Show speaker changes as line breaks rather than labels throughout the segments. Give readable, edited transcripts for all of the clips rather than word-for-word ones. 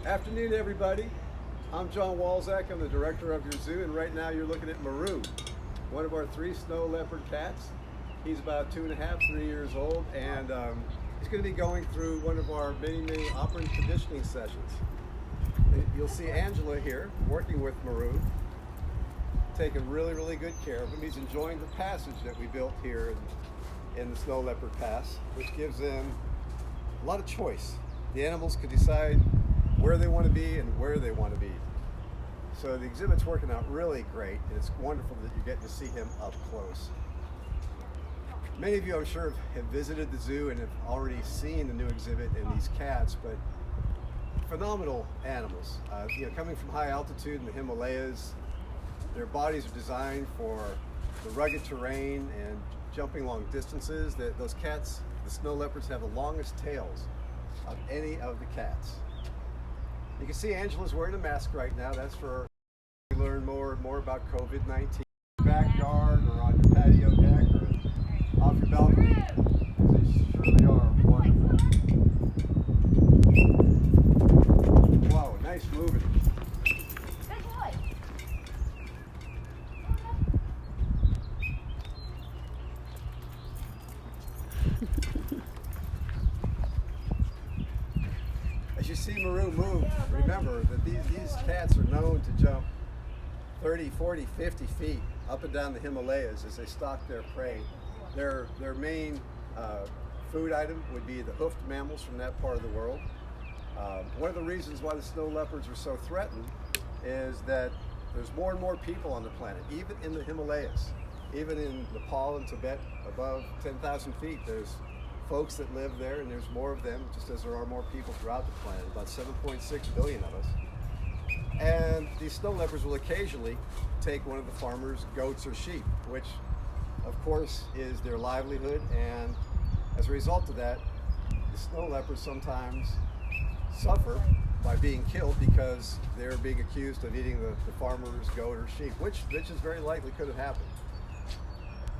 Afternoon, everybody. I'm John Walczak. I'm the director of your zoo, and right now you're looking at Maru, one of our 3 snow leopard cats. He's about 2.5, 3 years old, and he's going to be going through one of our many operant conditioning sessions. You'll see Angela here working with Maru, taking really good care of him. He's enjoying the passage that we built here in the Snow Leopard Pass, which gives them a lot of choice. The animals can decide where they want to be and where they want to be. So the exhibit's working out really great, and it's wonderful that you get to see him up close. Many of you, I'm sure, have visited the zoo and have already seen the new exhibit and these cats, but phenomenal animals. Coming from high altitude in the Himalayas, their bodies are designed for the rugged terrain and jumping long distances. Those cats, the snow leopards, have the longest tails of any of the cats. You can see Angela's wearing a mask right now. That's for learn more and more about COVID-19. Backyard or on your patio deck or off your balcony. They surely are wonderful. Wow, nice moving.
Good boy.
As you see Maru move, remember that these cats are known to jump 30, 40, 50 feet up and down the Himalayas as they stalk their prey. Their main food item would be the hoofed mammals from that part of the world. One of the reasons why the snow leopards are so threatened is that there's more and more people on the planet, even in the Himalayas. Even in Nepal and Tibet, above 10,000 feet, there's folks that live there, and there's more of them, just as there are more people throughout the planet, about 7.6 billion of us. And these snow leopards will occasionally take one of the farmers' goats or sheep, which of course is their livelihood, and as a result of that, the snow leopards sometimes suffer by being killed because they're being accused of eating the farmer's goat or sheep, which is very likely could have happened.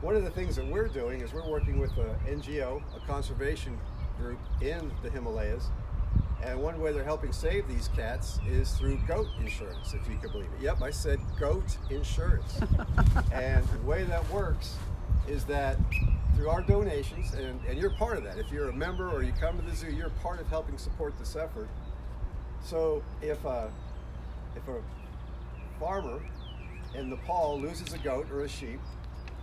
One of the things that we're doing is we're working with an NGO, a conservation group in the Himalayas, and one way they're helping save these cats is through goat insurance, if you could believe it. Yep, I said goat insurance. And the way that works is that through our donations, and you're part of that. If you're a member or you come to the zoo, you're part of helping support this effort. So if a farmer in Nepal loses a goat or a sheep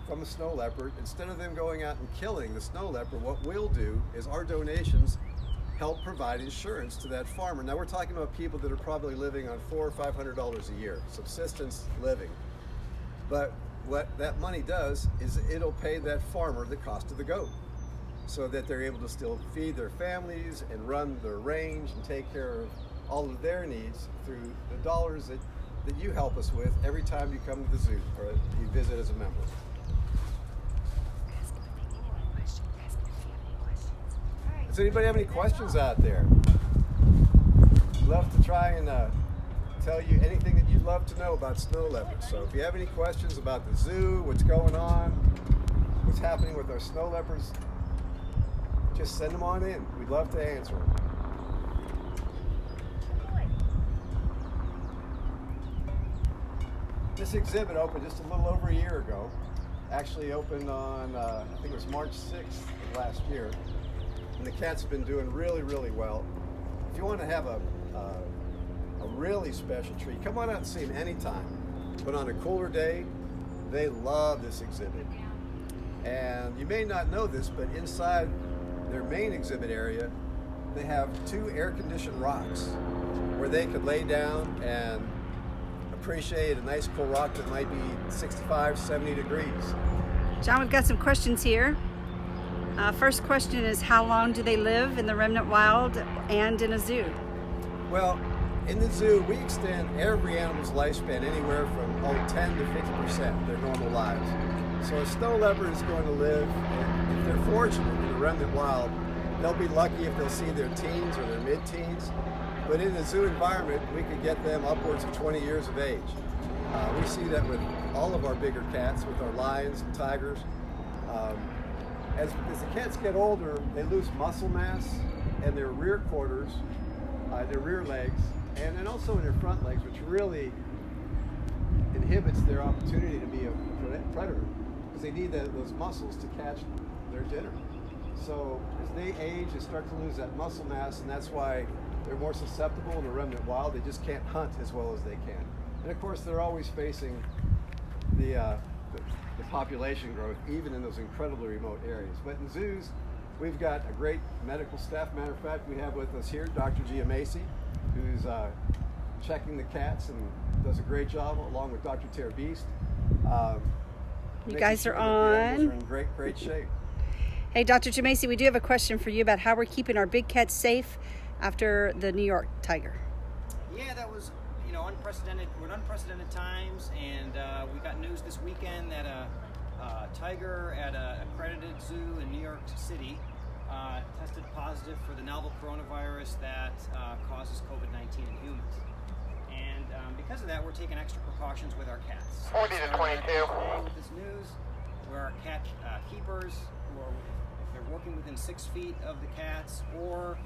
from a snow leopard, instead of them going out and killing the snow leopard, what we'll do is our donations help provide insurance to that farmer. Now we're talking about people that are probably living on $400 or $500 a year, subsistence living. But what that money does is it'll pay that farmer the cost of the goat, so that they're able to still feed their families and run their range and take care of all of their needs through the dollars that you help us with every time you come to the zoo or you visit as a member. Does anybody have any questions out there? I'd love to try and tell you anything that you'd love to know about snow leopards. So if you have any questions about the zoo, what's going on, what's happening with our snow leopards, just send them on in. We'd love to answer them. This exhibit opened just a little over a year ago. Actually opened on, I think it was March 6th of last year. And the cats have been doing really well. If you want to have a really special treat, come on out and see them anytime. But on a cooler day, they love this exhibit. And you may not know this, but inside their main exhibit area, they have 2 air-conditioned rocks where they could lay down and appreciate a nice cool rock that might be 65, 70 degrees.
John, we've got some questions here. First question is, how long do they live in the remnant wild and in a zoo?
Well, in the zoo, we extend every animal's lifespan anywhere from 10 to 50% of their normal lives. So a snow leopard is going to live, if they're fortunate in the remnant wild, they'll be lucky if they'll see their teens or their mid-teens. But in the zoo environment, we could get them upwards of 20 years of age. We see that with all of our bigger cats, with our lions and tigers. As the cats get older, they lose muscle mass, and their rear quarters, their rear legs, and then also in their front legs, which really inhibits their opportunity to be a predator, because they need those muscles to catch their dinner. So as they age, they start to lose that muscle mass, and that's why they're more susceptible in the remnant wild. They just can't hunt as well as they can. And of course, they're always facing the population growth, even in those incredibly remote areas. But in zoos, we've got a great medical staff. Matter of fact, we have with us here Dr. Giamasi, who's checking the cats and does a great job, along with Dr. Terbeast.
You guys are
the
on.
animals are in great shape.
Hey, Dr. Giamasi, we do have a question for you about how we're keeping our big cats safe after the New York tiger.
Yeah, that was, unprecedented. We're in unprecedented times, and we got news this weekend that a tiger at a accredited zoo in New York City tested positive for the novel coronavirus that causes COVID-19 in humans. And because of that, we're taking extra precautions with our cats.
40 to 22.
Today with this news, where our cat keepers, who are, if they're working within 6 feet of the cats, or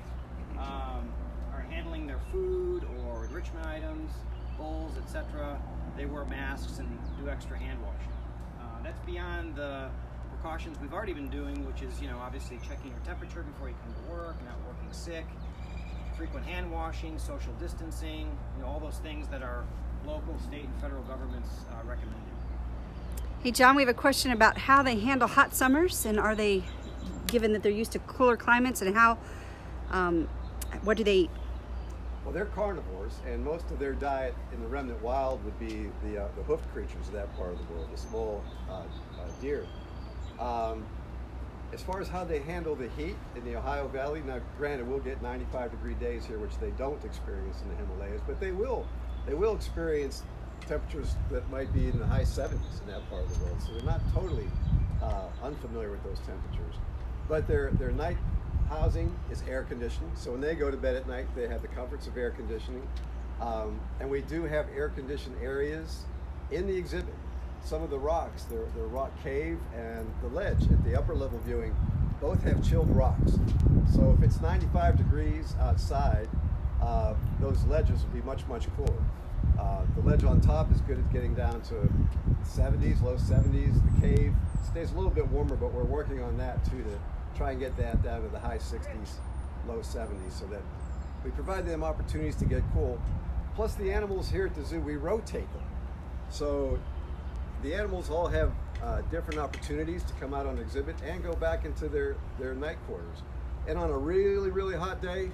are handling their food or enrichment items, bowls, etc., they wear masks and do extra hand washing. That's beyond the precautions we've already been doing, which is, obviously checking your temperature before you come to work, not working sick, frequent hand washing, social distancing, all those things that our local, state, and federal governments recommended.
Hey, John, we have a question about how they handle hot summers, and are they, given that they're used to cooler climates, and how, what do they eat?
Well, they're carnivores, and most of their diet in the remnant wild would be the hoofed creatures of that part of the world, the small deer. As far as how they handle the heat in the Ohio Valley, now granted we'll get 95-degree days here, which they don't experience in the Himalayas, but they will experience temperatures that might be in the high 70s in that part of the world. So they're not totally unfamiliar with those temperatures. But their night housing is air conditioned, so when they go to bed at night, they have the comforts of air conditioning. And we do have air conditioned areas in the exhibit. Some of the rocks, the rock cave and the ledge at the upper level viewing, both have chilled rocks. So if it's 95 degrees outside, those ledges will be much cooler. The ledge on top is good at getting down to 70s, low 70s. The cave stays a little bit warmer, but we're working on that too, to try and get that down to the high 60s, low 70s, so that we provide them opportunities to get cool. Plus the animals here at the zoo, we rotate them. So the animals all have different opportunities to come out on exhibit and go back into their night quarters. And on a really hot day,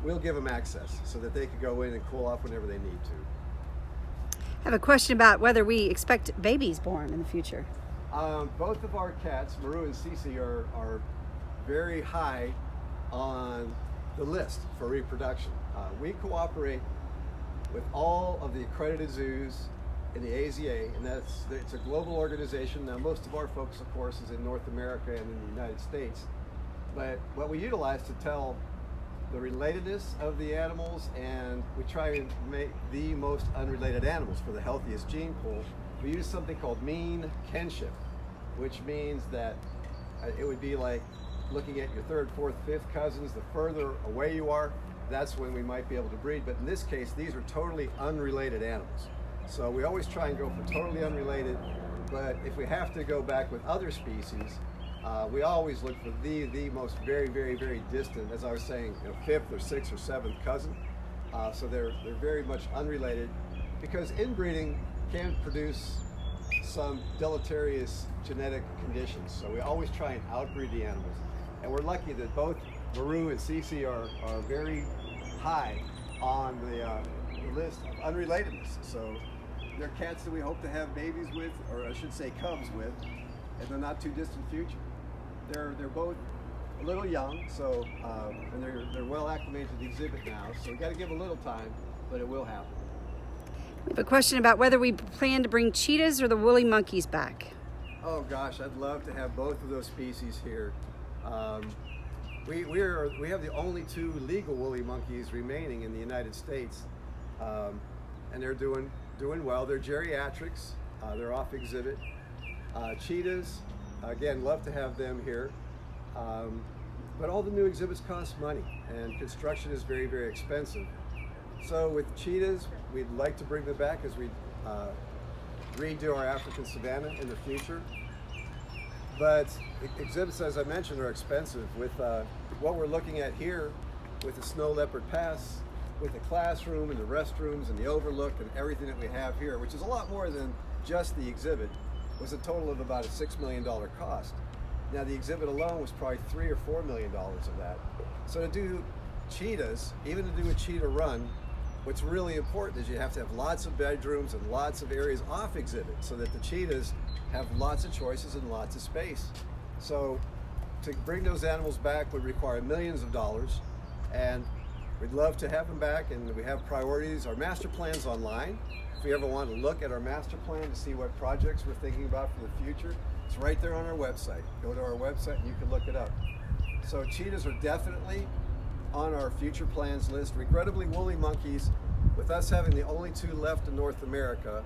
we'll give them access so that they can go in and cool off whenever they need to.
I have a question about whether we expect babies born in the future.
Both of our cats, Maru and Cece, are very high on the list for reproduction. We cooperate with all of the accredited zoos in the AZA, and it's a global organization. Now, most of our focus, of course, is in North America and in the United States. But what we utilize to tell the relatedness of the animals, and we try and make the most unrelated animals for the healthiest gene pool, we use something called mean kinship, which means that it would be like looking at your third, fourth, fifth cousins. The further away you are, that's when we might be able to breed. But in this case, these are totally unrelated animals. So we always try and go for totally unrelated, but if we have to go back with other species, we always look for the most very distant, as I was saying, fifth or sixth or seventh cousin. So they're very much unrelated, because inbreeding can produce some deleterious genetic conditions. So we always try and outbreed the animals. And we're lucky that both Maru and Cece are very high on the list of unrelatedness. So they're cats that we hope to have babies with, or I should say cubs with, in the not too distant future. They're both a little young, so and they're well acclimated to the exhibit now. So we got to give a little time, but it will happen.
We have a question about whether we plan to bring cheetahs or the woolly monkeys back.
Oh gosh, I'd love to have both of those species here. We have the only 2 legal woolly monkeys remaining in the United States, and they're doing well. They're geriatrics. They're off exhibit. Cheetahs, again, love to have them here. But all the new exhibits cost money, and construction is very expensive. So with cheetahs, we'd like to bring them back as we redo our African savanna in the future. But exhibits, as I mentioned, are expensive. With what we're looking at here, with the Snow Leopard Pass, with the classroom and the restrooms and the overlook and everything that we have here, which is a lot more than just the exhibit, was a total of about a $6 million cost. Now the exhibit alone was probably $3 or $4 million of that. So to do cheetahs, even to do a cheetah run, what's really important is you have to have lots of bedrooms and lots of areas off exhibit so that the cheetahs have lots of choices and lots of space. So to bring those animals back would require millions of dollars, and we'd love to have them back, and we have priorities. Our master plan's online. If you ever want to look at our master plan to see what projects we're thinking about for the future, it's right there on our website. Go to our website and you can look it up. So cheetahs are definitely on our future plans list. Regrettably, woolly monkeys, with us having the only 2 left in North America,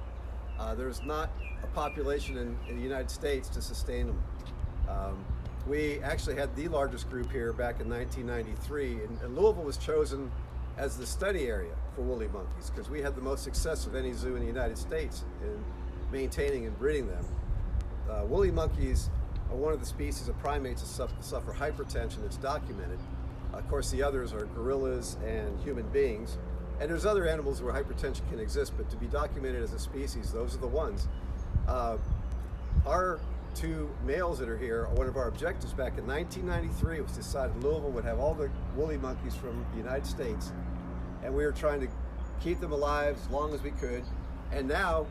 there's not a population in the United States to sustain them. We actually had the largest group here back in 1993, and Louisville was chosen as the study area for woolly monkeys because we had the most success of any zoo in the United States in maintaining and breeding them. Woolly monkeys are one of the species of primates that suffer hypertension that's documented. Of course, the others are gorillas and human beings. And there's other animals where hypertension can exist, but to be documented as a species, those are the ones. Our 2 males that are here, one of our objectives back in 1993 was decided Louisville would have all the woolly monkeys from the United States, and we were trying to keep them alive as long as we could. And now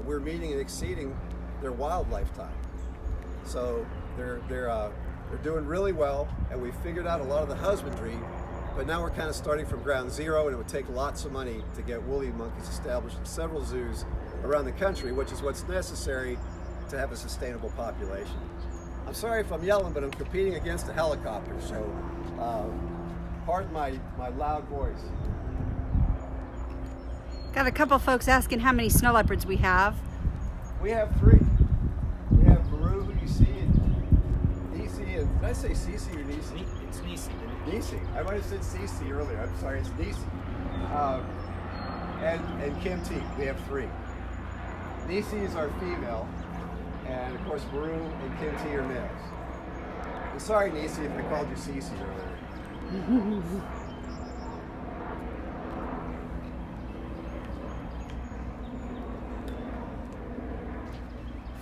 we're meeting and exceeding their wildlife time. So they're doing really well, and we figured out a lot of the husbandry, but now we're kind of starting from ground zero, and it would take lots of money to get woolly monkeys established in several zoos around the country, which is what's necessary to have a sustainable population. I'm sorry if I'm yelling, but I'm competing against a helicopter, so pardon my loud voice.
Got a couple folks asking how many snow leopards we have.
We have 3. We have Peru, who you see, and Nisi, and did I say Cece or Nisi?
It's Nisi.
Nisi. I might have said Cece earlier. I'm sorry, it's Nisi. And Kim T. We have 3. Nisi is our female, and of course Maru and Kim T are males. I'm sorry, Nisi, if I called you Cece earlier.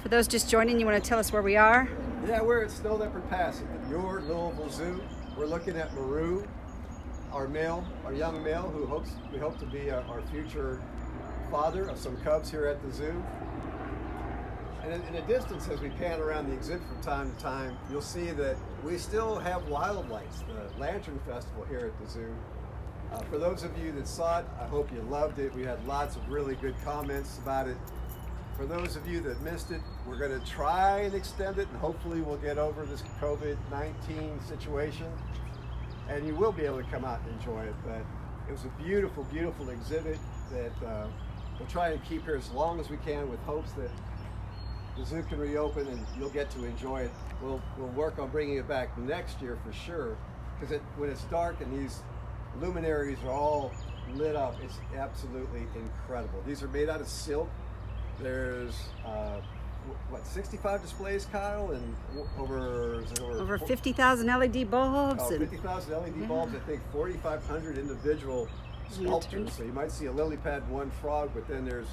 For those just joining, you want to tell us where we are?
Yeah, we're at Snow Leopard Pass at your Louisville Zoo. We're looking at Maru, our young male, who we hope to be our future father of some cubs here at the zoo. And in the distance, as we pan around the exhibit from time to time, you'll see that we still have Wild Lice, the Lantern Festival here at the zoo. For those of you that saw it, I hope you loved it. We had lots of really good comments about it. For those of you that missed it, we're going to try and extend it, and hopefully we'll get over this COVID-19 situation, and you will be able to come out and enjoy it. But it was a beautiful, beautiful exhibit that we'll try and keep here as long as we can, with hopes that the zoo can reopen and you'll get to enjoy it. We'll work on bringing it back next year for sure, because when it's dark and these luminaries are all lit up, it's absolutely incredible. These are made out of silk. There's 65 displays, Kyle, and over
50,000 LED bulbs.
Oh, 50,000 LED bulbs. I think 4,500 individual sculptures. So you might see a lily pad, 1 frog, but then there's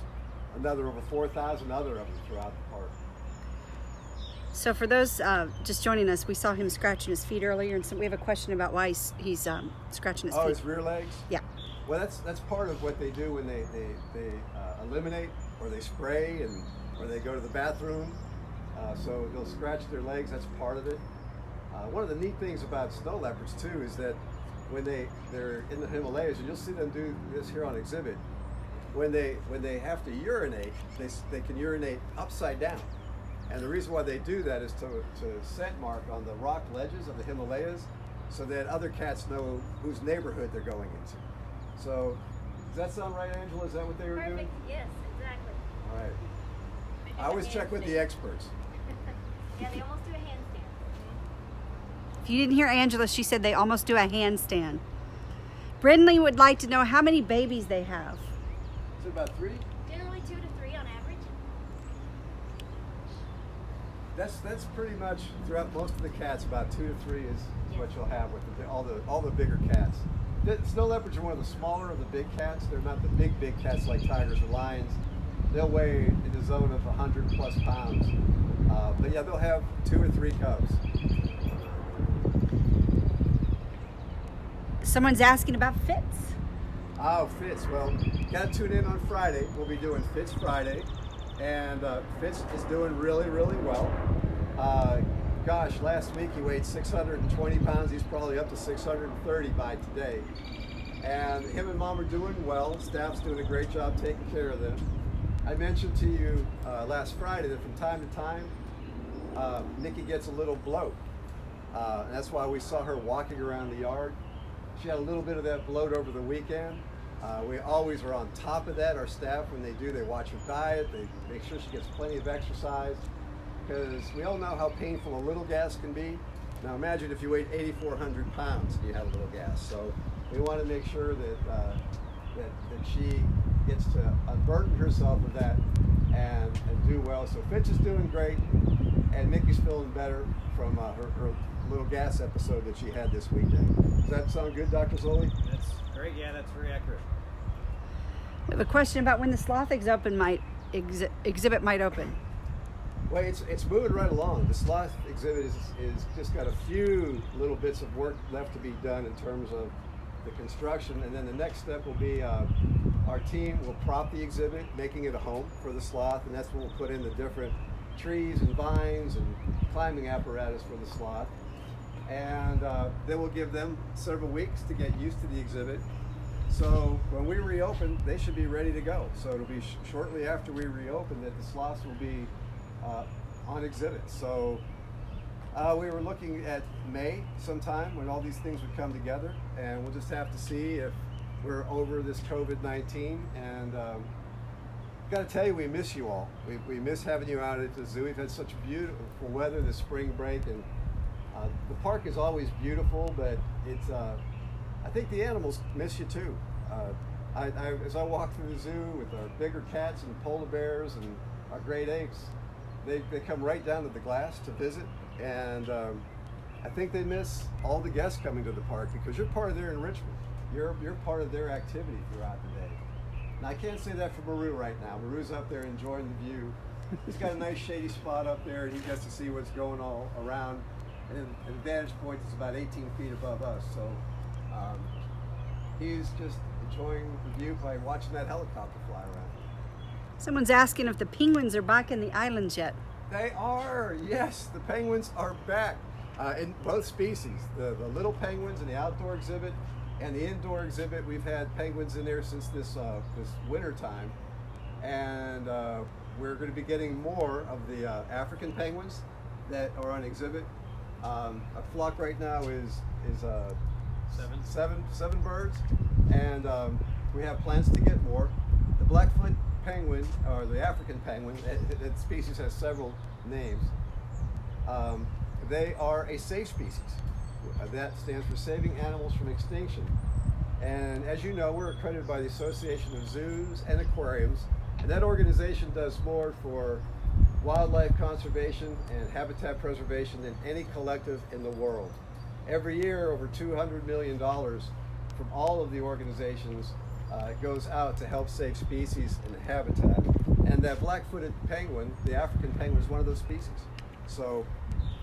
another over 4,000 other of them throughout the park.
So for those just joining us, we saw him scratching his feet earlier, and so we have a question about why he's scratching his feet.
Oh, his rear legs?
Yeah.
Well, that's part of what they do when they eliminate, or they spray, or they go to the bathroom. So they'll scratch their legs. That's part of it. One of the neat things about snow leopards too is that when they're in the Himalayas, and you'll see them do this here on exhibit, when they have to urinate, they can urinate upside down. And the reason why they do that is to scent mark on the rock ledges of the Himalayas, so that other cats know whose neighborhood they're going into. So, does that sound right, Angela? Is that what they were doing?
Yes, exactly.
All right. I always check with the experts.
Yeah, they almost do a handstand.
If you didn't hear Angela, she said they almost do a handstand. Brindley would like to know how many babies they have.
Is it about 3?
Generally 2 to 3 on average.
That's pretty much throughout most of the cats. About 2 to 3 is what you'll have with all the bigger cats. The snow leopards are one of the smaller of the big cats. They're not the big cats like tigers or lions. They'll weigh in the zone of 100 plus pounds. But yeah, they'll have 2 or 3 cubs.
Someone's asking about Fitz.
Oh, Fitz. Well, gotta tune in on Friday. We'll be doing Fitz Friday. And Fitz is doing really, really well. Gosh, last week he weighed 620 pounds. He's probably up to 630 by today. And him and Mom are doing well. Staff's doing a great job taking care of them. I mentioned to you last Friday that from time to time, Nikki gets a little bloat. And that's why we saw her walking around the yard. She had a little bit of that bloat over the weekend. We always are on top of that. Our staff, when they do, they watch her diet. They make sure she gets plenty of exercise. Because we all know how painful a little gas can be. Now imagine if you weighed 8,400 pounds and you had a little gas. So we want to make sure that she gets to unburden herself of that and do well. So Fitch is doing great, and Mickey's feeling better from her little gas episode that she had this weekend. Does that sound good, Dr. Zoli?
That's great. Yeah, that's very accurate.
We have a question about when the sloth exhibit might open.
Well, it's moving right along. The sloth exhibit is just got a few little bits of work left to be done in terms of the construction, and then the next step will be our team will prop the exhibit, making it a home for the sloth, and that's when we'll put in the different trees and vines and climbing apparatus for the sloth. And then we'll give them several weeks to get used to the exhibit. So when we reopen, they should be ready to go. So it'll be shortly after we reopen that the sloths will be on exhibit. So we were looking at May sometime when all these things would come together, and we'll just have to see if we're over this COVID-19. And got to tell you, we miss you all. We miss having you out at the zoo. We've had such beautiful weather this spring break, and the park is always beautiful, but it's I think the animals miss you too. As I walk through the zoo with our bigger cats and polar bears and our great apes, they come right down to the glass to visit, and I think they miss all the guests coming to the park because you're part of their enrichment. You're part of their activity throughout the day. Now I can't say that for Maru right now. Maru's up there enjoying the view. He's got a nice shady spot up there, and he gets to see what's going all around. And the vantage point is about 18 feet above us, so he's just enjoying the view by watching that helicopter fly around.
Someone's asking if the penguins are back in the islands yet.
They are, yes, the penguins are back in both species. The little penguins in the outdoor exhibit and the indoor exhibit. We've had penguins in there since this winter time, and we're going to be getting more of the African penguins that are on exhibit. Our flock right now is seven birds, and we have plans to get more. The Blackfoot penguin, or the African penguin, that species has several names. They are a safe species. That stands for Saving Animals from Extinction. And as you know, we're accredited by the Association of Zoos and Aquariums, and that organization does more for wildlife conservation and habitat preservation than any collective in the world. Every year, over $200 million from all of the organizations goes out to help save species and habitat. And that black-footed penguin, the African penguin, is one of those species. So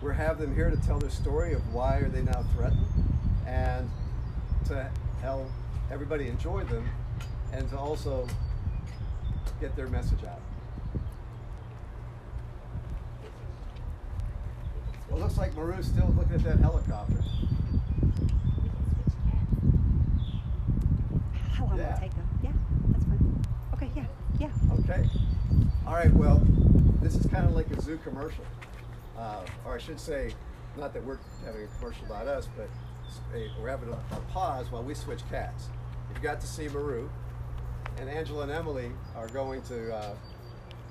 we have them here to tell their story of why are they now threatened, and to help everybody enjoy them, and to also get their message out. Well, it looks like Maru's still looking at that helicopter.
How long will it take them? Yeah, that's fine. Okay, yeah.
Okay. All right, well, this is kind of like a zoo commercial. Or I should say, not that we're having a commercial about us, but we're having a pause while we switch cats. You've got to see Maru, and Angela and Emily are going to,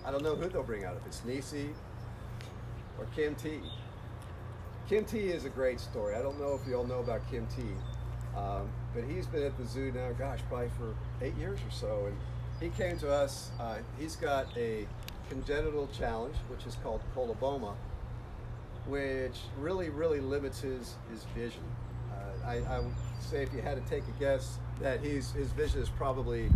I don't know who they'll bring out, if it's Nisi or Kim T. Kim T is a great story. I don't know if you all know about Kim T, But he's been at the zoo now, gosh, probably for 8 years or so. And he came to us, he's got a congenital challenge, which is called coloboma, which really limits his vision. I would say if you had to take a guess that his vision is probably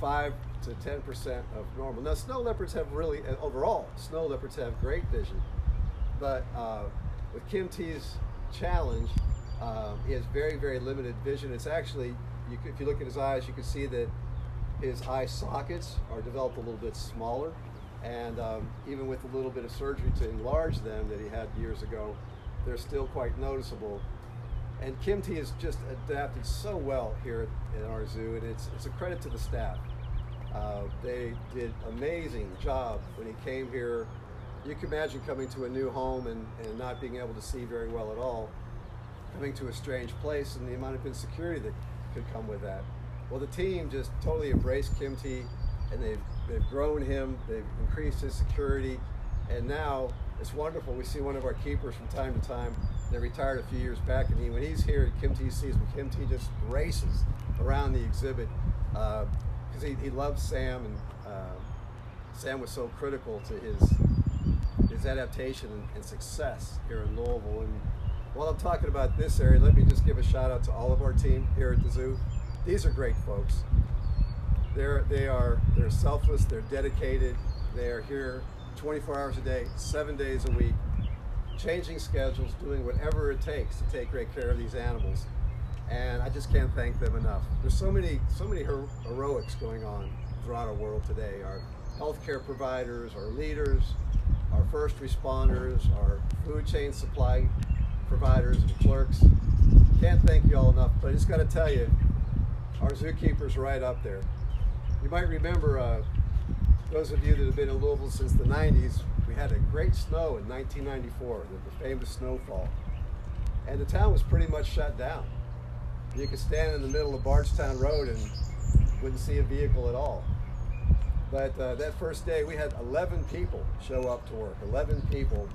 5 to 10% of normal. Now snow leopards have really, overall, snow leopards have great vision, but with Kim T's challenge, he has very limited vision. It's actually, if you look at his eyes, you can see that his eye sockets are developed a little bit smaller, and even with a little bit of surgery to enlarge them that he had years ago, they're still quite noticeable. And Kim T has just adapted so well here at our zoo, and it's a credit to the staff. They did an amazing job when he came here. You can imagine coming to a new home and not being able to see very well at all, coming to a strange place, and the amount of insecurity that could come with that. Well, the team just totally embraced Kim T, and they've grown him, they've increased his security, and now it's wonderful. We see one of our keepers from time to time. They retired a few years back, and when he's here at Kim T season, Kim T just races around the exhibit because he loves Sam, and Sam was so critical to his adaptation and success here in Louisville. And while I'm talking about this area, let me just give a shout out to all of our team here at the zoo. These are great folks. They're selfless, they're dedicated, they are here 24 hours a day, 7 days a week, changing schedules, doing whatever it takes to take great care of these animals. And I just can't thank them enough. There's so many heroics going on throughout our world today. Our healthcare providers, our leaders, our first responders, our food chain supply providers and clerks. Can't thank you all enough, but I just got to tell you, our zookeeper's right up there. You might remember, those of you that have been in Louisville since the 90s, we had a great snow in 1994, the famous snowfall. And the town was pretty much shut down. You could stand in the middle of Bardstown Road and wouldn't see a vehicle at all. But that first day, we had 11 people show up to work, 11 people.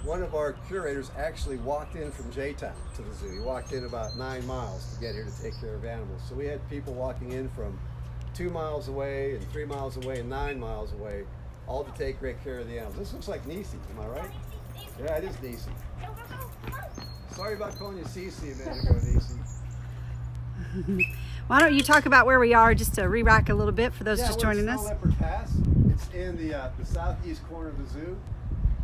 One of our curators actually walked in from J-Town to the zoo. He walked in about 9 miles to get here to take care of animals. So we had people walking in from 2 miles away and 3 miles away and 9 miles away, all to take great care of the animals. This looks like Nisi, am I right? Yeah, it is Nisi. Sorry about calling you Cece a minute ago, Nisi.
Why don't you talk about where we are, just to re-rack a little bit for those just joining us.
Snow Leopard Pass. It's in the southeast corner of the zoo.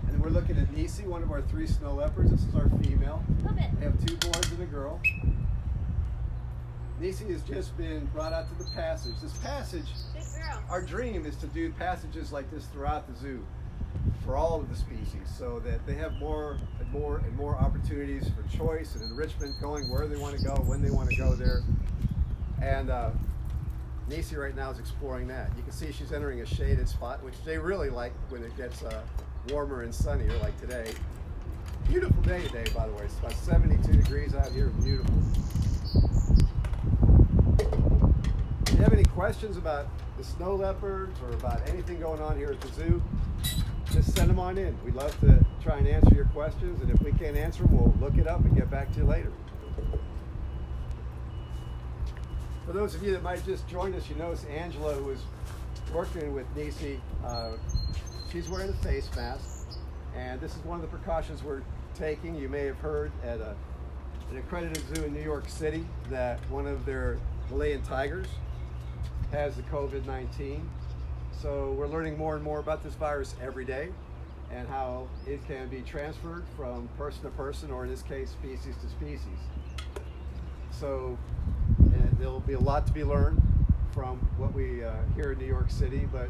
And we're looking at Nisi, one of our 3 snow leopards. This is our female. We have 2 boys and a girl. Nisi has just been brought out to the passage. This passage, our dream is to do passages like this throughout the zoo for all of the species, so that they have more and more opportunities for choice and enrichment, going where they want to go, when they want to go there. And Nisi right now is exploring that. You can see she's entering a shaded spot, which they really like when it gets warmer and sunnier like today. Beautiful day today, by the way. It's about 72 degrees out here. Beautiful. If you have any questions about the snow leopards or about anything going on here at the zoo, just send them on in. We'd love to try and answer your questions, and if we can't answer them, we'll look it up and get back to you later. For those of you that might just join us, you notice Angela, who was working with Nisi, she's wearing a face mask, and this is one of the precautions we're taking. You may have heard at an accredited zoo in New York City that one of their Malayan tigers has the COVID-19. So we're learning more and more about this virus every day and how it can be transferred from person to person, or in this case, species to species. So there'll be a lot to be learned from what we hear in New York City, but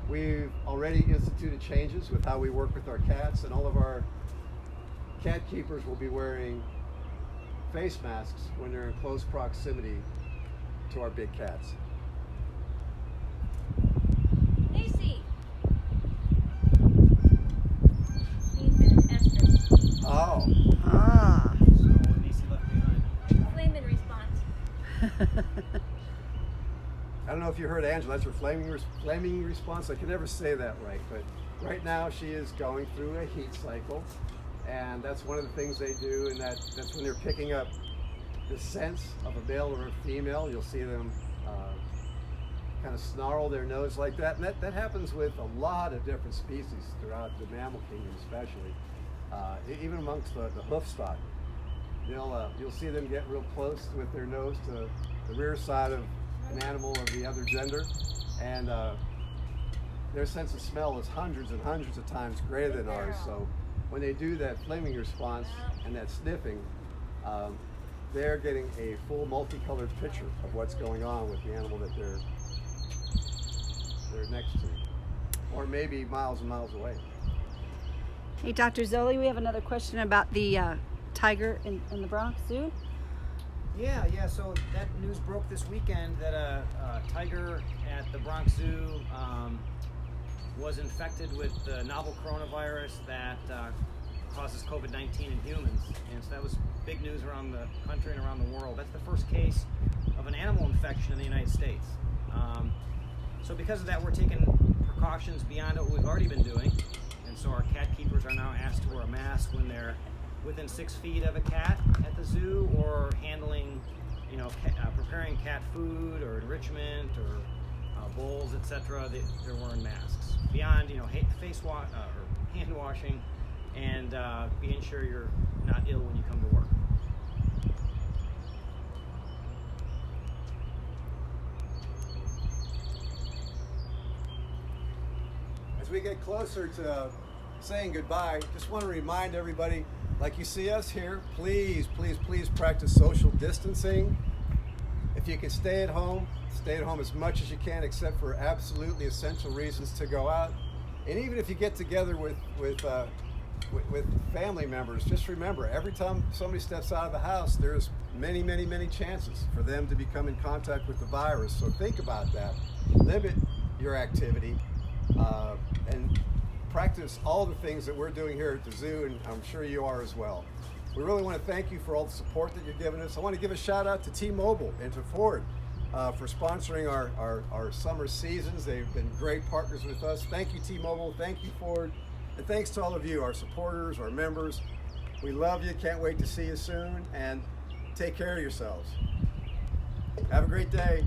we've already instituted changes with how we work with our cats, and all of our cat keepers will be wearing face masks when they're in close proximity to our big cats. Oh.
Ah.
So what Nisi left behind?
Flame in response.
I don't know if you heard Angela, that's her flaming response. I can never say that right, but right now she is going through a heat cycle, and that's one of the things they do, and that's when they're picking up the sense of a male or a female. You'll see them kind of snarl their nose like that. And that happens with a lot of different species throughout the mammal kingdom, especially. Even amongst the hoof stock. You'll see them get real close with their nose to the rear side of an animal of the other gender. And their sense of smell is hundreds and hundreds of times greater than ours. So when they do that flaming response and that sniffing, they're getting a full multicolored picture of what's going on with the animal that they're next to, or maybe miles and miles away.
Hey, Dr. Zoli, we have another question about the tiger in the Bronx Zoo.
Yeah. So that news broke this weekend that a tiger at the Bronx Zoo was infected with the novel coronavirus that causes COVID-19 in humans. And so that was big news around the country and around the world. That's the first case of an animal infection in the United States. So because of that, we're taking precautions beyond what we've already been doing. And so our cat keepers are now asked to wear a mask when they're within 6 feet of a cat at the zoo, or handling, preparing cat food or enrichment or bowls, etc. They're wearing masks. Beyond, face wash or hand washing, and being sure you're not ill when you come to work.
As we get closer to saying goodbye, just want to remind everybody, like you see us here, please practice social distancing. If you can stay at home as much as you can, except for absolutely essential reasons to go out. And even if you get together with family members, just remember, every time somebody steps out of the house, there's many chances for them to become in contact with the virus. So think about that. Limit your activity and practice all the things that we're doing here at the zoo, and I'm sure you are as well. We really want to thank you for all the support that you're giving us. I want to give a shout out to T-Mobile and to Ford for sponsoring our summer seasons. They've been great partners with us. Thank you, T-Mobile. Thank you, Ford. And thanks to all of you, our supporters, our members. We love you. Can't wait to see you soon. And take care of yourselves. Have a great day.